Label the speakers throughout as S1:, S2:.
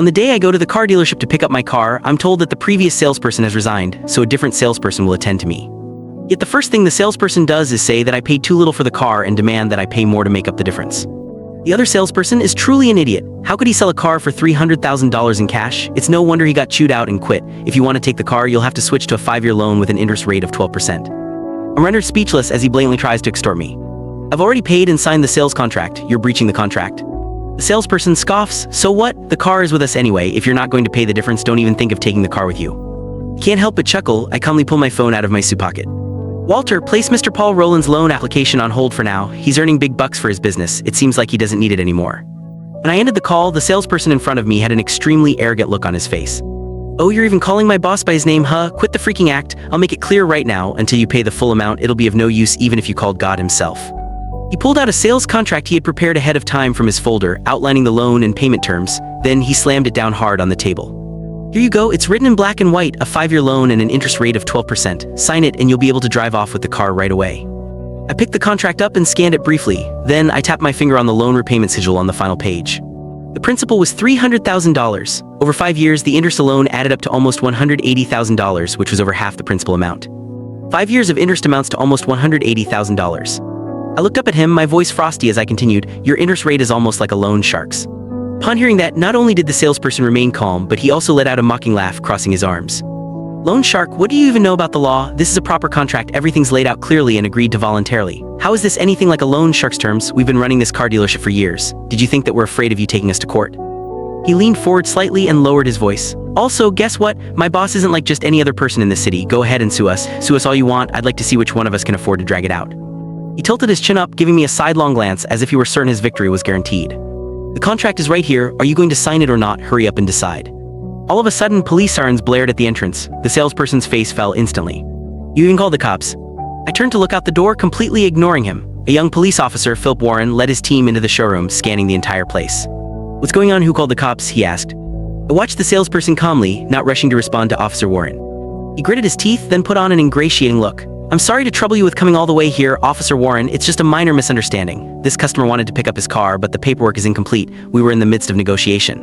S1: On the day I go to the car dealership to pick up my car, I'm told that the previous salesperson has resigned, so a different salesperson will attend to me. Yet the first thing the salesperson does is say that I paid too little for the car and demand that I pay more to make up the difference. The other salesperson is truly an idiot. How could he sell a car for $300,000 in cash? It's no wonder he got chewed out and quit. If you want to take the car, you'll have to switch to a 5-year loan with an interest rate of 12%. I'm rendered speechless as he blatantly tries to extort me. I've already paid and signed the sales contract. You're breaching the contract. The salesperson scoffs. So what? The car is with us anyway. If you're not going to pay the difference, don't even think of taking the car with you. Can't help but chuckle. I calmly pull my phone out of my suit pocket. Walter, place Mr. Paul Rowland's loan application on hold for now. He's earning big bucks for his business. It seems like he doesn't need it anymore. When I ended the call, the salesperson in front of me had an extremely arrogant look on his face. Oh, you're even calling my boss by his name, huh? Quit the freaking act. I'll make it clear right now. Until you pay the full amount, it'll be of no use even if you called God himself. He pulled out a sales contract he had prepared ahead of time from his folder, outlining the loan and payment terms. Then he slammed it down hard on the table. Here you go, it's written in black and white, a 5-year loan and an interest rate of 12%. Sign it and you'll be able to drive off with the car right away. I picked the contract up and scanned it briefly. Then I tapped my finger on the loan repayment schedule on the final page. The principal was $300,000. Over 5 years, the interest alone added up to almost $180,000, which was over half the principal amount. 5 years of interest amounts to almost $180,000. I looked up at him, my voice frosty as I continued, your interest rate is almost like a loan shark's. Upon hearing that, not only did the salesperson remain calm, but he also let out a mocking laugh, crossing his arms. Loan shark, what do you even know about the law? This is a proper contract, everything's laid out clearly and agreed to voluntarily. How is this anything like a loan shark's terms? We've been running this car dealership for years. Did you think that we're afraid of you taking us to court? He leaned forward slightly and lowered his voice. Also, guess what? My boss isn't like just any other person in the city. Go ahead and sue us. Sue us all you want. I'd like to see which one of us can afford to drag it out. He tilted his chin up, giving me a sidelong glance as if he were certain his victory was guaranteed. The contract is right here. Are you going to sign it or not? Hurry up and decide. All of a sudden, police sirens blared at the entrance. The salesperson's face fell instantly. You even called the cops. I turned to look out the door, completely ignoring him. A young police officer, Philip Warren, led his team into the showroom, scanning the entire place. What's going on? Who called the cops? He asked. I watched the salesperson calmly, not rushing to respond to Officer Warren. He gritted his teeth, then put on an ingratiating look. I'm sorry to trouble you with coming all the way here, Officer Warren. It's just a minor misunderstanding. This customer wanted to pick up his car, but the paperwork is incomplete. We were in the midst of negotiation.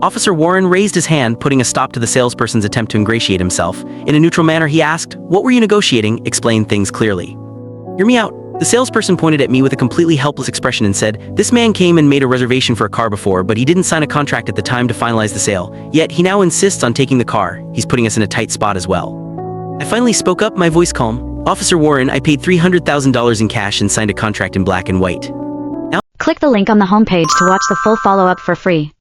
S1: Officer Warren raised his hand, putting a stop to the salesperson's attempt to ingratiate himself. In a neutral manner, he asked, what were you negotiating? Explain things clearly. Hear me out. The salesperson pointed at me with a completely helpless expression and said, this man came and made a reservation for a car before, but he didn't sign a contract at the time to finalize the sale. Yet he now insists on taking the car. He's putting us in a tight spot as well. I finally spoke up, my voice calm. Officer Warren, I paid $300,000 in cash and signed a contract in black and white.
S2: Click the link on the homepage to watch the full follow-up for free.